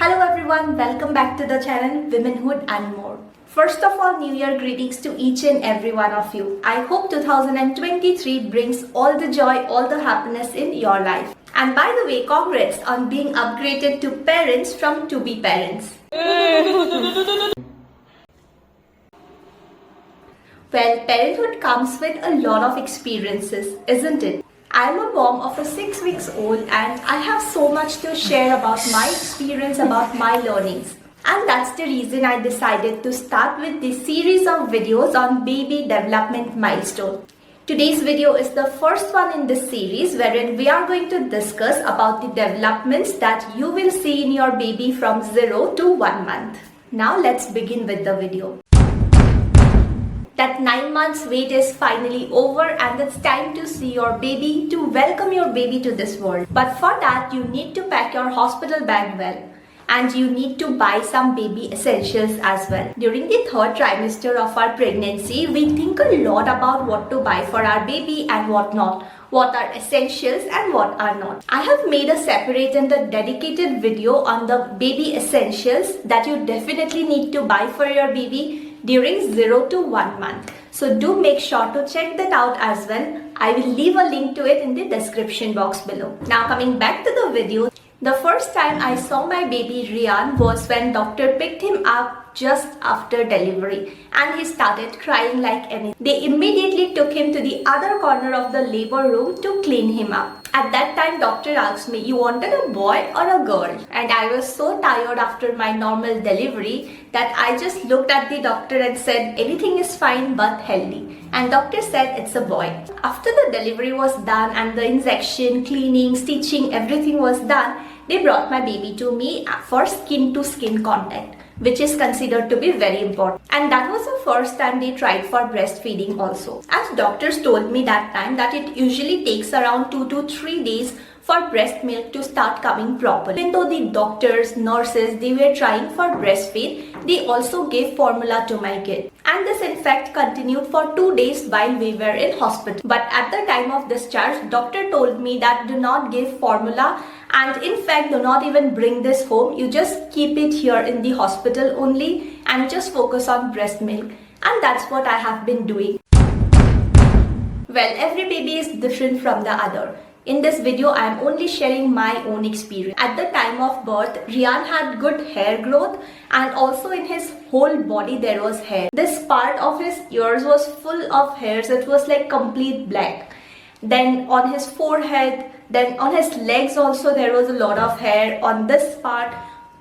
Hello everyone, welcome back to the channel Womenhood and More. First of all, New Year greetings to each and every one of you. I hope 2023 brings all the joy, all the happiness in your life. And by the way, congrats on being upgraded to parents from to be parents. Well, parenthood comes with a lot of experiences, isn't it? I'm a mom of a 6 weeks old and I have so much to share about my experience, about my learnings. And that's the reason I decided to start with this series of videos on baby development milestones. Today's video is the first one in this series wherein we are going to discuss about the developments that you will see in your baby from 0 to 1 month. Now let's begin with the video. That 9 months wait is finally over and it's time to see your baby, to welcome your baby to this world. But for that you need to pack your hospital bag well and you need to buy some baby essentials as well. During the 3rd trimester of our pregnancy, we think a lot about what to buy for our baby and what not. What are essentials and what are not. I have made a separate and a dedicated video on the baby essentials that you definitely need to buy for your baby during 0 to 1 month. So do make sure to check that out as well. I will leave a link to it in the description box below. Now coming back to the video. The first time I saw my baby Rian was when doctor picked him up just after delivery and he started crying like anything. They immediately took him to the other corner of the labor room to clean him up. At that time doctor asked me, you wanted a boy or a girl? And I was so tired after my normal delivery that I just looked at the doctor and said anything is fine but healthy. And doctor said it's a boy. After the delivery was done and the injection, cleaning, stitching, everything was done, they brought my baby to me for skin to skin contact, which is considered to be very important. And that was the first time they tried for breastfeeding also. As doctors told me that time that it usually takes around 2 to 3 days for breast milk to start coming properly. Even though the doctors, nurses, they were trying for breastfeed, they also gave formula to my kid. And this in fact continued for 2 days while we were in hospital. But at the time of discharge, doctor told me that do not give formula and in fact do not even bring this home. You just keep it here in the hospital only and just focus on breast milk. And that's what I have been doing. Well, every baby is different from the other. In this video, I am only sharing my own experience. At the time of birth, Rian had good hair growth and also in his whole body there was hair. This part of his ears was full of hairs. It was like complete black. Then on his forehead, then on his legs also there was a lot of hair. On this part,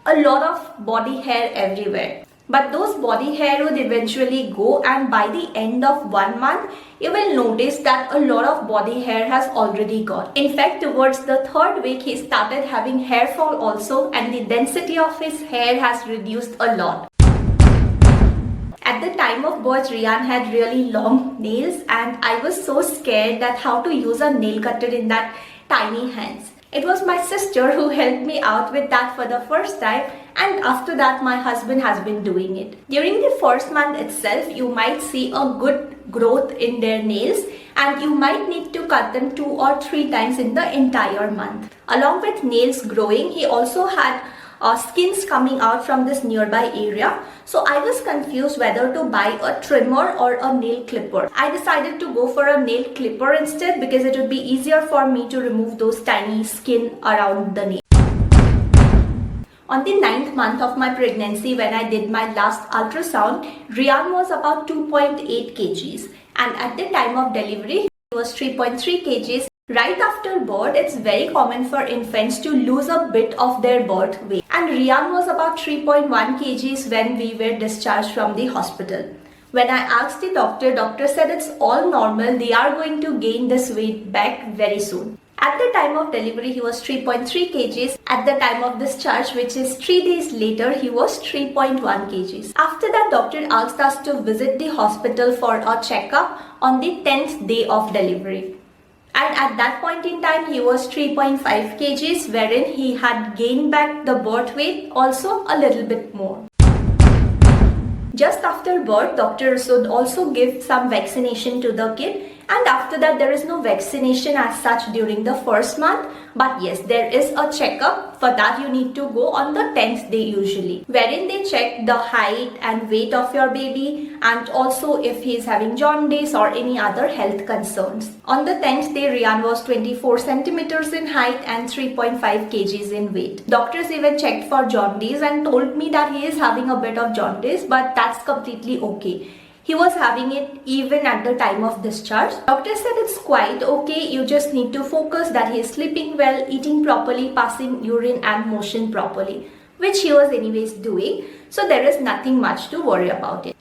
a lot of body hair everywhere. But those body hair would eventually go and by the end of 1 month, you will notice that a lot of body hair has already gone. In fact, towards the 3rd week, he started having hair fall also and the density of his hair has reduced a lot. At the time of birth, Rian had really long nails and I was so scared that how to use a nail cutter in that tiny hands. It was my sister who helped me out with that for the first time and after that my husband has been doing it. During the 1st month itself, you might see a good growth in their nails and you might need to cut them 2 or 3 times in the entire month. Along with nails growing, he also had skins coming out from this nearby area. So I was confused whether to buy a trimmer or a nail clipper. I decided to go for a nail clipper instead because it would be easier for me to remove those tiny skin around the nail. On the 9th month of my pregnancy, when I did my last ultrasound, Rian was about 2.8 kgs and at the time of delivery, he was 3.3 kgs. Right after birth, it's very common for infants to lose a bit of their birth weight. And Rian was about 3.1 kgs when we were discharged from the hospital. When I asked the doctor said it's all normal. They are going to gain this weight back very soon. At the time of delivery, he was 3.3 kgs. At the time of discharge, which is 3 days later, he was 3.1 kgs. After that, doctor asked us to visit the hospital for a checkup on the 10th day of delivery. And at that point in time, he was 3.5 kgs, wherein he had gained back the birth weight also a little bit more. Just after birth, doctors would also give some vaccination to the kid And after that, there is no vaccination as such during the first month. But yes, there is a checkup. For that, you need to go on the 10th day usually, wherein they check the height and weight of your baby, and also if he is having jaundice or any other health concerns. On the 10th day, Rian was 24 centimeters in height and 3.5 kgs in weight. Doctors even checked for jaundice and told me that he is having a bit of jaundice, but that's completely okay. He was having it even at the time of discharge. Doctor said it's quite okay. You just need to focus that he is sleeping well, eating properly, passing urine and motion properly, which he was anyways doing. So there is nothing much to worry about it.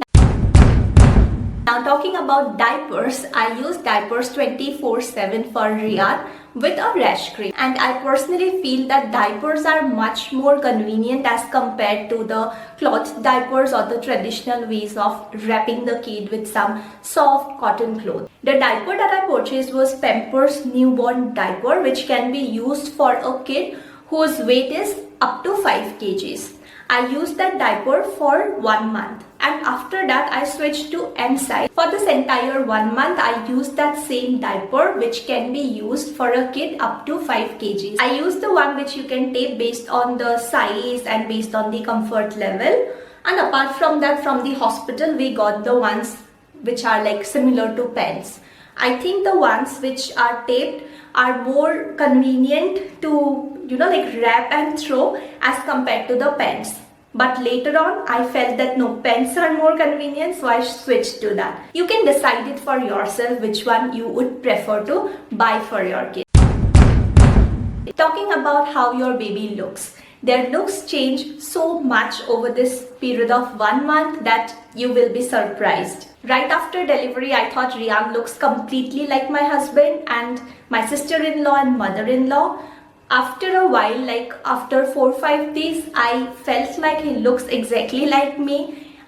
Now talking about diapers, I use diapers 24/7 for Rian with a rash cream, and I personally feel that diapers are much more convenient as compared to the cloth diapers or the traditional ways of wrapping the kid with some soft cotton cloth. The diaper that I purchased was Pampers newborn diaper, which can be used for a kid whose weight is up to 5 kgs. I used that diaper for 1 month, and after that I switched to M size. For this entire 1 month, I used that same diaper, which can be used for a kid up to 5 kgs. I used the one which you can tape based on the size and based on the comfort level. And apart from that, from the hospital, we got the ones which are like similar to pens. I think the ones which are taped are more convenient to, like wrap and throw as compared to the pens. But later on, I felt that no, pens are more convenient, so I switched to that. You can decide it for yourself which one you would prefer to buy for your kid. Talking about how your baby looks. Their looks change so much over this period of 1 month that you will be surprised. Right after delivery, I thought Rian looks completely like my husband and my sister-in-law and mother-in-law. After a while, like after 4-5 days, I felt like he looks exactly like me.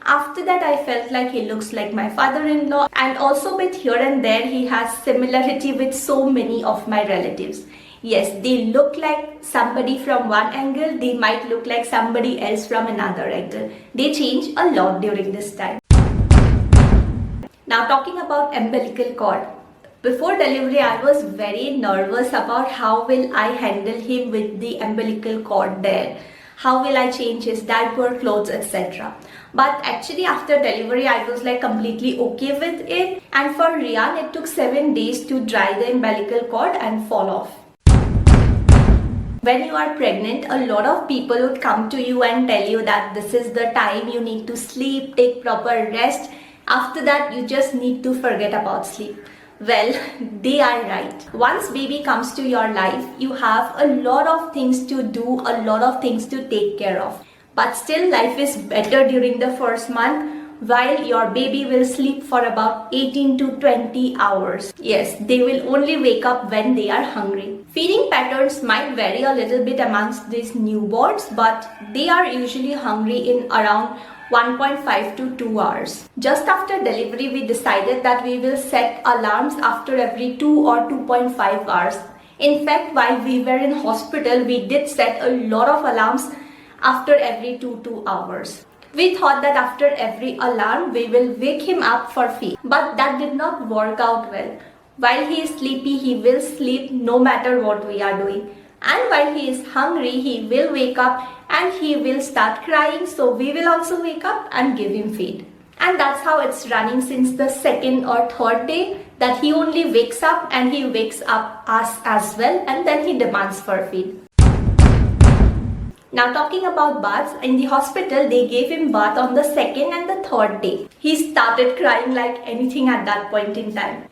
After that, I felt like he looks like my father-in-law, and also with here and there, he has similarity with so many of my relatives. Yes, they look like somebody from one angle, they might look like somebody else from another angle. They change a lot during this time. Now talking about umbilical cord. Before delivery, I was very nervous about how will I handle him with the umbilical cord there. How will I change his diaper, clothes, etc. But actually after delivery, I was like completely okay with it. And for Rian, it took 7 days to dry the umbilical cord and fall off. When you are pregnant, a lot of people would come to you and tell you that this is the time you need to sleep, take proper rest. After that, you just need to forget about sleep. Well, they are right. Once baby comes to your life, you have a lot of things to do, a lot of things to take care of. But still, life is better during the first month, while your baby will sleep for about 18 to 20 hours. Yes, they will only wake up when they are hungry. Feeding patterns might vary a little bit amongst these newborns, but they are usually hungry in around 1.5 to 2 hours. Just after delivery, we decided that we will set alarms after every 2 or 2.5 hours. In fact, while we were in hospital, we did set a lot of alarms after every 2 hours. We thought that after every alarm, we will wake him up for feed. But that did not work out well. While he is sleepy, he will sleep no matter what we are doing. And while he is hungry, he will wake up and he will start crying. So we will also wake up and give him feed. And that's how it's running since the 2nd or 3rd day, that he only wakes up and he wakes up us as well, and then he demands for feed. Now talking about baths, in the hospital they gave him bath on the 2nd and the 3rd day. He started crying like anything at that point in time.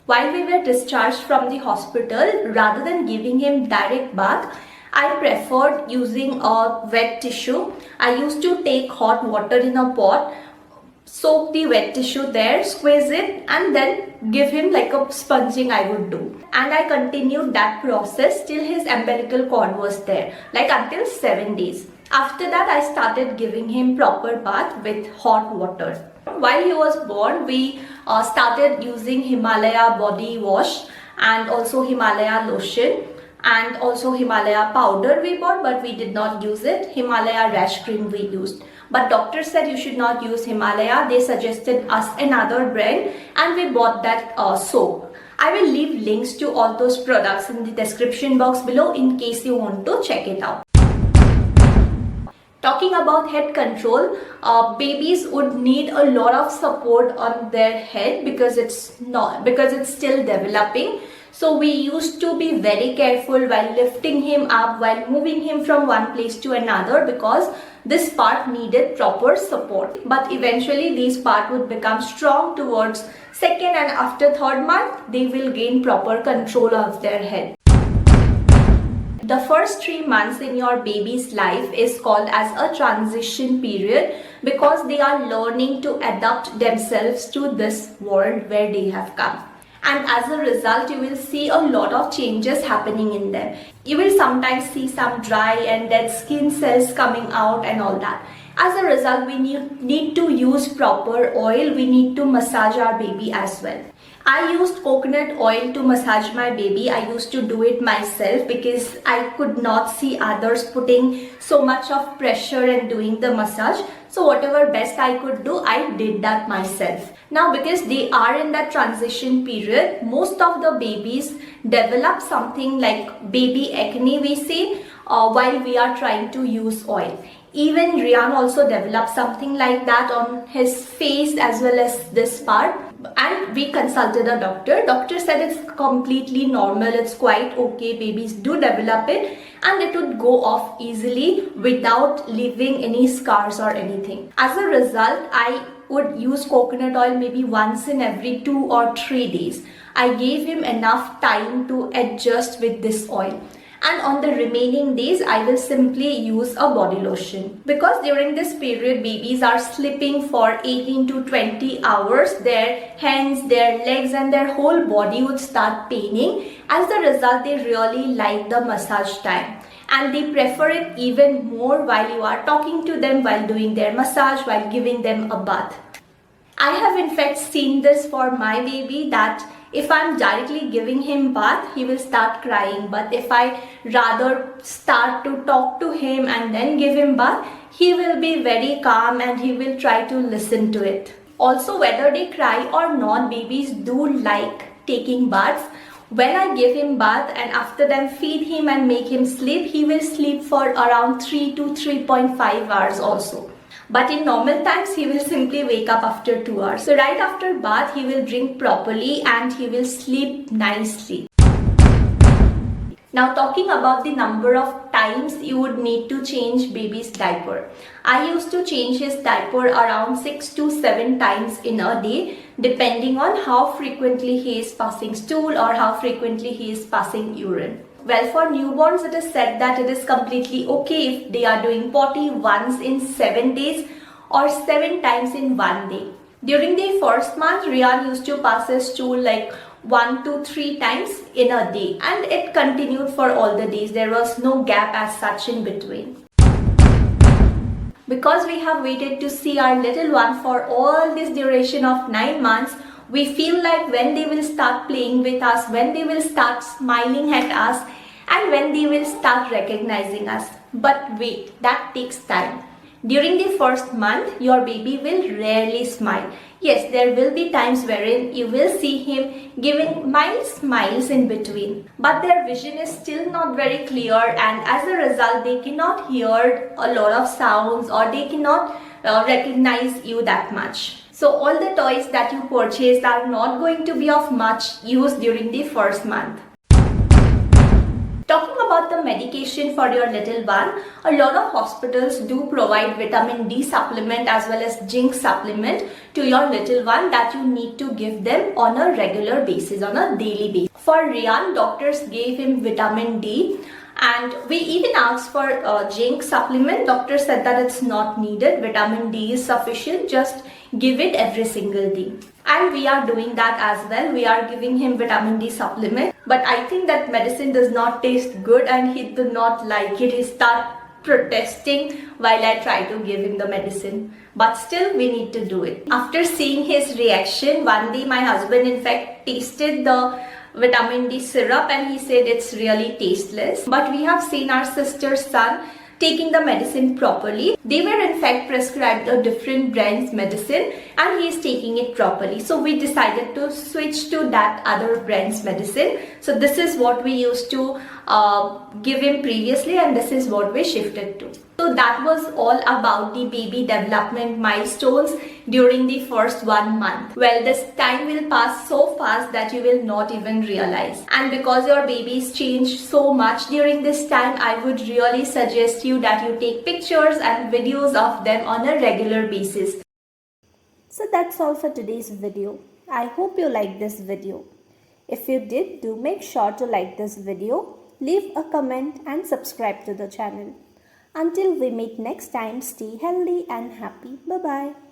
While we were discharged from the hospital, rather than giving him direct bath, I preferred using a wet tissue. I used to take hot water in a pot, soak the wet tissue there, squeeze it, and then give him like a sponging I would do. And I continued that process till his umbilical cord was there, like until 7 days. After that, I started giving him proper bath with hot water. While he was born, we started using Himalaya body wash and also Himalaya lotion and also Himalaya powder we bought, but we did not use it. Himalaya rash cream we used. But doctor said you should not use Himalaya. They suggested us another brand and we bought that soap. I will leave links to all those products in the description box below in case you want to check it out. Talking about head control, babies would need a lot of support on their head because it's still developing. So we used to be very careful while lifting him up, while moving him from one place to another, because this part needed proper support. But eventually these parts would become strong towards second and after third month, they will gain proper control of their head. The first 3 months in your baby's life is called as a transition period because they are learning to adapt themselves to this world where they have come. And as a result, you will see a lot of changes happening in them. You will sometimes see some dry and dead skin cells coming out and all that. As a result, we need to use proper oil. We need to massage our baby as well. I used coconut oil to massage my baby. I used to do it myself because I could not see others putting so much of pressure and doing the massage. So whatever best I could do, I did that myself. Now because they are in that transition period, most of the babies develop something like baby acne, we say, while we are trying to use oil. Even Rian also developed something like that on his face as well as this part. And we consulted a doctor. Doctor said it's completely normal, it's quite okay, babies do develop it and it would go off easily without leaving any scars or anything. As a result, I would use coconut oil maybe once in every 2 or 3 days. I gave him enough time to adjust with this oil. And on the remaining days, I will simply use a body lotion. Because during this period, babies are sleeping for 18 to 20 hours. Their hands, their legs and their whole body would start paining. As a result, they really like the massage time. And they prefer it even more while you are talking to them, while doing their massage, while giving them a bath. I have in fact seen this for my baby, that if I'm directly giving him bath, he will start crying. But if I rather start to talk to him and then give him bath, he will be very calm and he will try to listen to it. Also, whether they cry or not, babies do like taking baths. When I give him bath and after then feed him and make him sleep, he will sleep for around 3 to 3.5 hours also. But in normal times, he will simply wake up after 2 hours. So right after bath, he will drink properly and he will sleep nicely. Now talking about the number of times you would need to change baby's diaper. I used to change his diaper around 6 to 7 times in a day, depending on how frequently he is passing stool or how frequently he is passing urine. Well, for newborns, it is said that it is completely okay if they are doing potty once in 7 days or 7 times in 1 day. During the first month, Rian used to pass his stool like 1 to 3 times in a day, and it continued for all the days. There was no gap as such in between. Because we have waited to see our little one for all this duration of 9 months, we feel like when they will start playing with us, when they will start smiling at us, and when they will start recognizing us. But wait, that takes time. During the first month, your baby will rarely smile. Yes, there will be times wherein you will see him giving mild smiles in between. But their vision is still not very clear, and as a result, they cannot hear a lot of sounds or they cannot recognize you that much. So all the toys that you purchased are not going to be of much use during the first month. Talking about the medication for your little one, a lot of hospitals do provide vitamin D supplement as well as zinc supplement to your little one that you need to give them on a regular basis, on a daily basis. For Rian, doctors gave him vitamin D. And we even asked for zinc supplement. Doctor said that it's not needed. Vitamin D is sufficient. Just give it every single day. And we are doing that as well. We are giving him vitamin D supplement. But I think that medicine does not taste good and he did not like it. He started protesting while I try to give him the medicine. But still we need to do it. After seeing his reaction, one day my husband in fact tasted the vitamin D syrup and he said it's really tasteless. But we have seen our sister's son taking the medicine properly. They were in fact prescribed a different brand's medicine and he is taking it properly. So we decided to switch to that other brand's medicine. So this is what we used to give him previously and this is what we shifted to. So that was all about the baby development milestones during the first 1 month. Well, this time will pass so fast that you will not even realize. And because your babies changed so much during this time, I would really suggest you that you take pictures and videos of them on a regular basis. So that's all for today's video. I hope you liked this video. If you did, do make sure to like this video, leave a comment and subscribe to the channel. Until we meet next time, stay healthy and happy. Bye-bye.